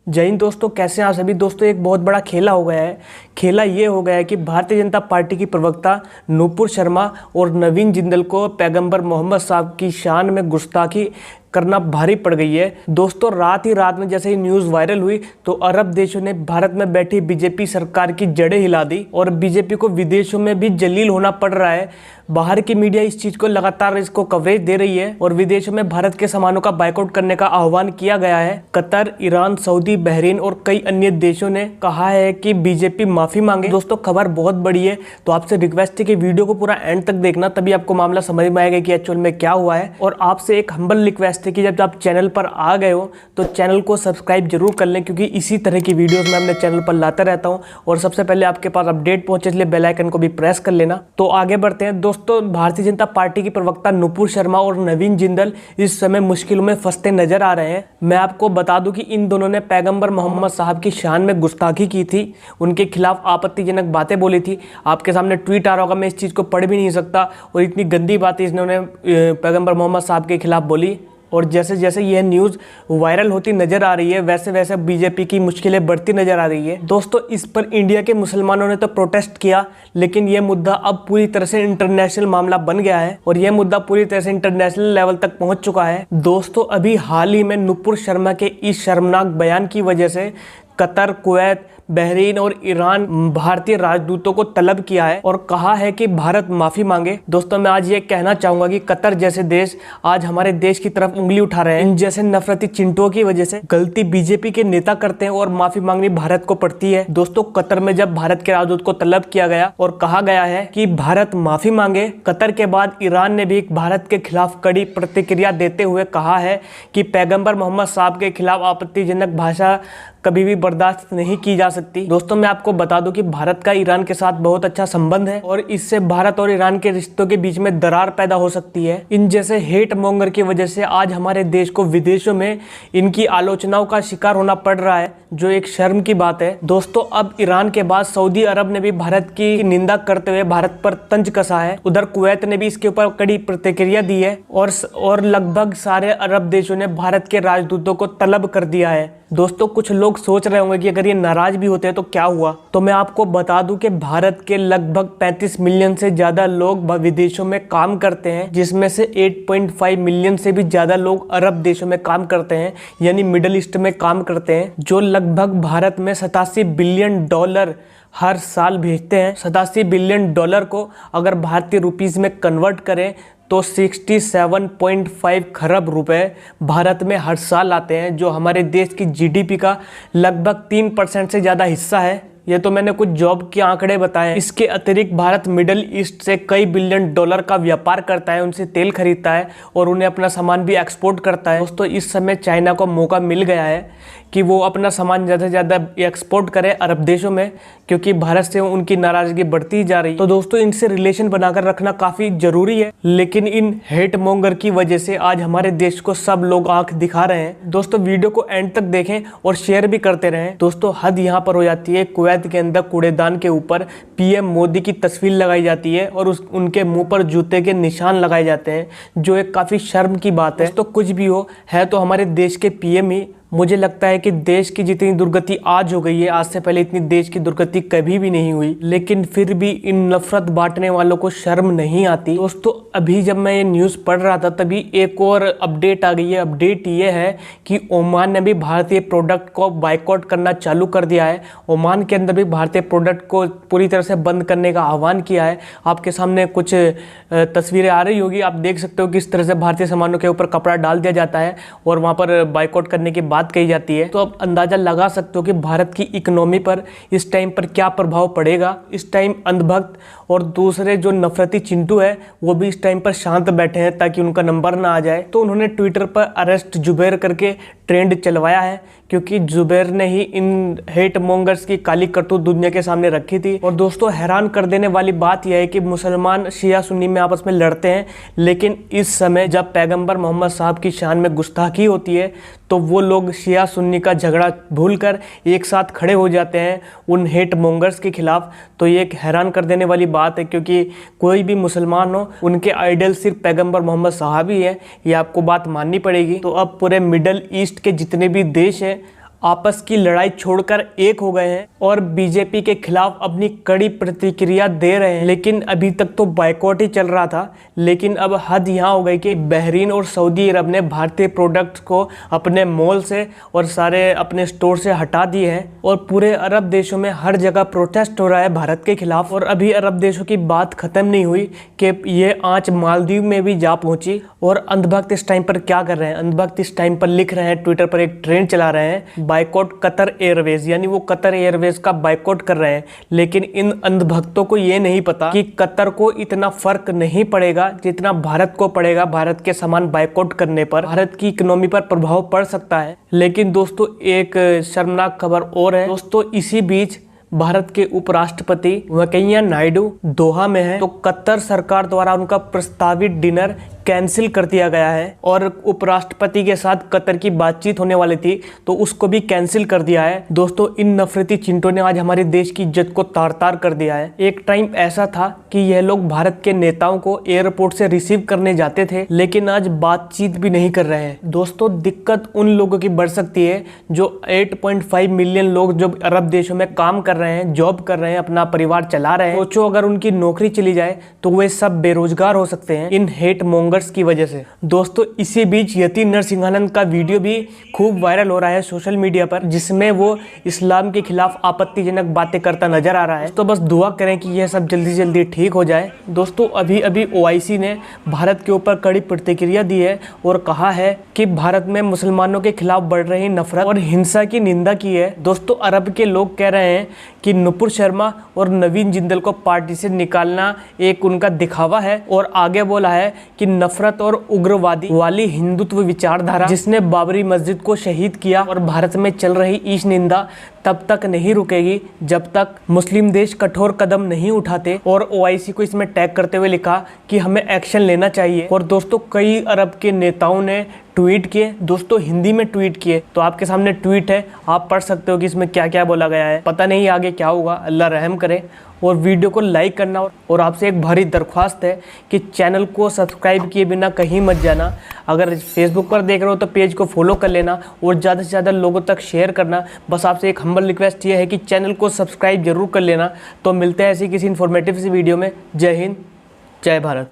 जय हिंद दोस्तों, कैसे हैं आप सभी। दोस्तों एक बहुत बड़ा खेला हो गया है। खेला ये हो गया है कि भारतीय जनता पार्टी की प्रवक्ता नुपुर शर्मा और नवीन जिंदल को पैगंबर मोहम्मद साहब की शान में गुस्ताखी करना भारी पड़ गई है। दोस्तों रात ही रात में जैसे ही न्यूज़ वायरल हुई तो अरब देशों ने भारत में बैठी बीजेपी सरकार की जड़ें हिला दी और बीजेपी को विदेशों में भी जलील होना पड़ रहा है। बाहर की मीडिया इस चीज़ को लगातार इसको कवरेज दे रही है और विदेशों में भारत के सामानों का बायकॉट करने का आह्वान किया गया है। कतर, ईरान, सऊदी, बहरीन और कई अन्य देशों ने कहा है कि बीजेपी माफ़ी मांगे। दोस्तों खबर बहुत बड़ी है, तो आपसे रिक्वेस्ट है कि वीडियो को पूरा एंड तक देखना, तभी आपको मामला समझ में आएगा कि एक्चुअल में क्या हुआ है। और आपसे एक हम्बल रिक्वेस्ट है कि जब आप चैनल पर आ गए हो तो चैनल को सब्सक्राइब जरूर कर लें, क्योंकि इसी तरह की वीडियोस मैं अपने चैनल पर लाता रहता हूं और सबसे पहले आपके पास अपडेट पहुंचे, इसलिए बेल आइकन को भी प्रेस कर लेना। तो आगे बढ़ते हैं। दोस्तों भारतीय जनता पार्टी की प्रवक्ता नुपुर शर्मा और नवीन जिंदल इस समय मुश्किलों में फंसते नजर आ रहे हैं। मैं आपको बता दूं कि इन दोनों ने पैगंबर मोहम्मद साहब की शान में गुस्ताखी की थी, उनके खिलाफ आपत्तिजनक बातें बोली थी। आपके सामने ट्वीट आ रहा होगा, मैं इस चीज़ को पढ़ भी नहीं सकता, और इतनी गंदी बातें इन्होंने पैगंबर मोहम्मद साहब के खिलाफ बोली। और जैसे जैसे यह न्यूज़ वायरल होती नज़र आ रही है वैसे वैसे बीजेपी की मुश्किलें बढ़ती नज़र आ रही है। दोस्तों इस पर इंडिया के मुसलमानों ने तो प्रोटेस्ट किया, लेकिन यह मुद्दा अब पूरी तरह से इंटरनेशनल मामला बन गया है और यह मुद्दा पूरी तरह से इंटरनेशनल लेवल तक पहुंच चुका है। दोस्तों अभी हाल ही में नुपुर शर्मा के इस शर्मनाक बयान की वजह से कतर, कुवैत, बहरीन और ईरान भारतीय राजदूतों को तलब किया है और कहा है कि भारत माफ़ी मांगे। दोस्तों मैं आज ये कहना चाहूँगा कि कतर जैसे देश आज हमारे देश की तरफ उंगली उठा रहे हैं। इन जैसे नफरती चिंटुओं की वजह से गलती बीजेपी के नेता करते हैं और माफ़ी मांगनी भारत को पड़ती है। दोस्तों कतर में जब भारत के राजदूत को तलब किया गया और कहा गया है कि भारत माफ़ी मांगे, कतर के बाद ईरान ने भी भारत के खिलाफ कड़ी प्रतिक्रिया देते हुए कहा है कि पैगंबर मोहम्मद साहब के खिलाफ आपत्तिजनक भाषा कभी भी बर्दाश्त नहीं की जा सकती। दोस्तों मैं आपको बता दूं कि भारत का ईरान के साथ बहुत अच्छा संबंध है और इससे भारत और ईरान के रिश्तों के बीच में दरार पैदा हो सकती है। इन जैसे हेट मोंगर की वजह से आज हमारे देश को विदेशों में इनकी आलोचनाओं का शिकार होना पड़ रहा है, जो एक शर्म की बात है। दोस्तों अब ईरान के बाद सऊदी अरब ने भी भारत की निंदा करते हुए भारत पर तंज कसा है। उधर कुवैत ने भी इसके ऊपर कड़ी प्रतिक्रिया दी है और लगभग सारे अरब देशों ने भारत के राजदूतों को तलब कर दिया है। दोस्तों कुछ लोग सोच रहे होंगे कि अगर ये नाराज भी होते हैं तो क्या हुआ, तो मैं आपको बता दूं कि भारत के लगभग 35 मिलियन से ज्यादा लोग विदेशों में काम करते हैं, जिसमें से 8.5 मिलियन से भी ज्यादा लोग अरब देशों में काम करते हैं, यानी मिडिल ईस्ट में काम करते हैं, जो लगभग भारत में 87 बिलियन डॉलर हर साल भेजते हैं। 87 बिलियन डॉलर को अगर भारतीय रुपीस में कन्वर्ट करें तो 67.5 खरब रुपए भारत में हर साल आते हैं, जो हमारे देश की जीडीपी का लगभग 3% से ज़्यादा हिस्सा है। ये तो मैंने कुछ जॉब के आंकड़े बताए। इसके अतिरिक्त भारत मिडिल ईस्ट से कई बिलियन डॉलर का व्यापार करता है, उनसे तेल खरीदता है और उन्हें अपना सामान भी एक्सपोर्ट करता है। दोस्तों इस समय चाइना को मौका मिल गया है कि वो अपना सामान ज़्यादा से ज़्यादा एक्सपोर्ट करे अरब देशों में, क्योंकि भारत से उनकी नाराज़गी बढ़ती जा रही है। तो दोस्तों इनसे रिलेशन बनाकर रखना काफ़ी ज़रूरी है, लेकिन इन हेट मोंगर की वजह से आज हमारे देश को सब लोग आंख दिखा रहे हैं। दोस्तों वीडियो को एंड तक देखें और शेयर भी करते रहें। दोस्तों हद यहाँ पर हो जाती है, कुवैत के अंदर कूड़ेदान के ऊपर पीएम मोदी की तस्वीर लगाई जाती है और उनके मुंह पर जूते के निशान लगाए जाते हैं, जो एक काफ़ी शर्म की बात है। तो कुछ भी हो, है तो हमारे देश के पीएम ही। मुझे लगता है कि देश की जितनी दुर्गति आज हो गई है, आज से पहले इतनी देश की दुर्गति कभी भी नहीं हुई, लेकिन फिर भी इन नफरत बांटने वालों को शर्म नहीं आती। दोस्तों अभी जब मैं ये न्यूज़ पढ़ रहा था तभी एक और अपडेट आ गई है। अपडेट ये है कि ओमान ने भी भारतीय प्रोडक्ट को बायकॉट करना चालू कर दिया है। ओमान के अंदर भी भारतीय प्रोडक्ट को पूरी तरह से बंद करने का आह्वान किया है। आपके सामने कुछ तस्वीरें आ रही होगी, आप देख सकते हो किस तरह से भारतीय सामानों के ऊपर कपड़ा डाल दिया जाता है और वहाँ पर बायकॉट करने की बात कही जाती है। तो अब अंदाजा लगा सकते हो कि भारत की इकोनॉमी पर इस टाइम पर क्या प्रभाव पड़ेगा। इस टाइम अंधभक्त और दूसरे जो नफरती चिंटू है वो भी इस टाइम पर शांत बैठे हैं ताकि उनका नंबर ना आ जाए। तो उन्होंने ट्विटर पर अरेस्ट जुबैर करके ट्रेंड चलवाया है, क्योंकि जुबैर ने ही इन हेट मोंगर्स की काली करतूत दुनिया के सामने रखी थी। और दोस्तों हैरान कर देने वाली बात यह है कि मुसलमान शिया सुन्नी में आपस में लड़ते हैं, लेकिन इस समय जब पैगंबर मोहम्मद साहब की शान में गुस्ताखी होती है तो वो लोग शिया सुन्नी का झगड़ा भूलकर एक साथ खड़े हो जाते हैं उन हेट मोंगर्स के खिलाफ। तो ये एक हैरान कर देने वाली बात है, क्योंकि कोई भी मुसलमान हो उनके आइडल सिर्फ पैगंबर मोहम्मद साहब ही है, ये आपको बात माननी पड़ेगी। तो अब पूरे मिडल ईस्ट के जितने भी देश हैं आपस की लड़ाई छोड़कर एक हो गए हैं और बीजेपी के खिलाफ अपनी कड़ी प्रतिक्रिया दे रहे हैं। लेकिन अभी तक तो बायकॉट ही चल रहा था, लेकिन अब हद यहाँ हो गई कि बहरीन और सऊदी अरब ने भारतीय प्रोडक्ट्स को अपने मॉल से और सारे अपने स्टोर से हटा दिए हैं और पूरे अरब देशों में हर जगह प्रोटेस्ट हो रहा है भारत के खिलाफ। और अभी अरब देशों की बात खत्म नहीं हुई कि ये आंच मालदीव में भी जा पहुंची। और अंधभक्त इस टाइम पर क्या कर रहे हैं? अंधभक्त इस टाइम पर लिख रहे हैं, ट्विटर पर एक ट्रेंड चला रहे हैं, बायकॉट कतर एयरवेज, यानी वो कतर एयरवेज का बायकॉट कर रहे हैं। लेकिन इन अंधभक्तों को ये नहीं पता कि कतर को इतना फर्क नहीं पड़ेगा जितना भारत को पड़ेगा। भारत के सामान बायकॉट करने पर भारत की इकोनॉमी पर प्रभाव पड़ सकता है। लेकिन दोस्तों एक शर्मनाक खबर और है दोस्तों, इसी बीच भारत के उपराष्ट्रपति वेंकैया नायडू दोहा में है, तो कतर सरकार द्वारा उनका प्रस्तावित डिनर कैंसिल कर दिया गया है और उपराष्ट्रपति के साथ कतर की बातचीत होने वाली थी तो उसको भी कैंसिल कर दिया है। दोस्तों इन नफरती चिंटों ने आज हमारे देश की इज्जत को तार-तार कर दिया है। एक टाइम ऐसा था कि यह लोग भारत के नेताओं को एयरपोर्ट से रिसीव करने जाते थे, लेकिन आज बातचीत भी नहीं कर रहे हैं। दोस्तों दिक्कत उन लोगों की बढ़ सकती है जो 8.5 मिलियन लोग जो अरब देशों में काम कर रहे हैं, जॉब कर रहे हैं, अपना परिवार चला रहे हैं। सोचो अगर उनकी नौकरी चली जाए तो वे सब बेरोजगार हो सकते हैं इन हेट मोंगर्स की वजह से। दोस्तों इसी बीच यति नरसिंहानंद का वीडियो भी खूब वायरल हो रहा है सोशल मीडिया पर, जिसमें वो इस्लाम के खिलाफ आपत्तिजनक बातें करता नजर आ रहा है। तो बस दुआ करें कि यह सब जल्दी जल्दी ठीक हो जाए। दोस्तों अभी अभी OIC ने भारत के ऊपर कड़ी प्रतिक्रिया दी है और कहा है कि भारत में मुसलमानों के खिलाफ बढ़ रही नफरत और हिंसा की निंदा की है। दोस्तों अरब के लोग कह रहे हैं कि नुपुर शर्मा और नवीन जिंदल को पार्टी से निकालना एक उनका दिखावा है और आगे बोला है कि नफरत और उग्रवादी वाली हिंदुत्व विचारधारा जिसने बाबरी मस्जिद को शहीद किया और भारत में चल रही ईश निंदा तब तक नहीं रुकेगी जब तक मुस्लिम देश कठोर कदम नहीं उठाते। और OIC को इसमें टैग करते हुए लिखा कि हमें एक्शन लेना चाहिए। और दोस्तों कई अरब के नेताओं ने ट्वीट किए, दोस्तों हिंदी में ट्वीट किए, तो आपके सामने ट्वीट है, आप पढ़ सकते हो कि इसमें क्या क्या बोला गया है। पता नहीं आगे क्या होगा, अल्लाह रहम करे। और वीडियो को लाइक करना और आपसे एक भारी दरख्वास्त है कि चैनल को सब्सक्राइब किए बिना कहीं मत जाना। अगर फेसबुक पर देख रहे हो तो पेज को फॉलो कर लेना और ज़्यादा से ज़्यादा लोगों तक शेयर करना। बस आपसे एक हम्बल रिक्वेस्ट ये है कि चैनल को सब्सक्राइब जरूर कर लेना। तो मिलते हैं ऐसी किसी इन्फॉर्मेटिव सी वीडियो में। जय हिंद, जय भारत।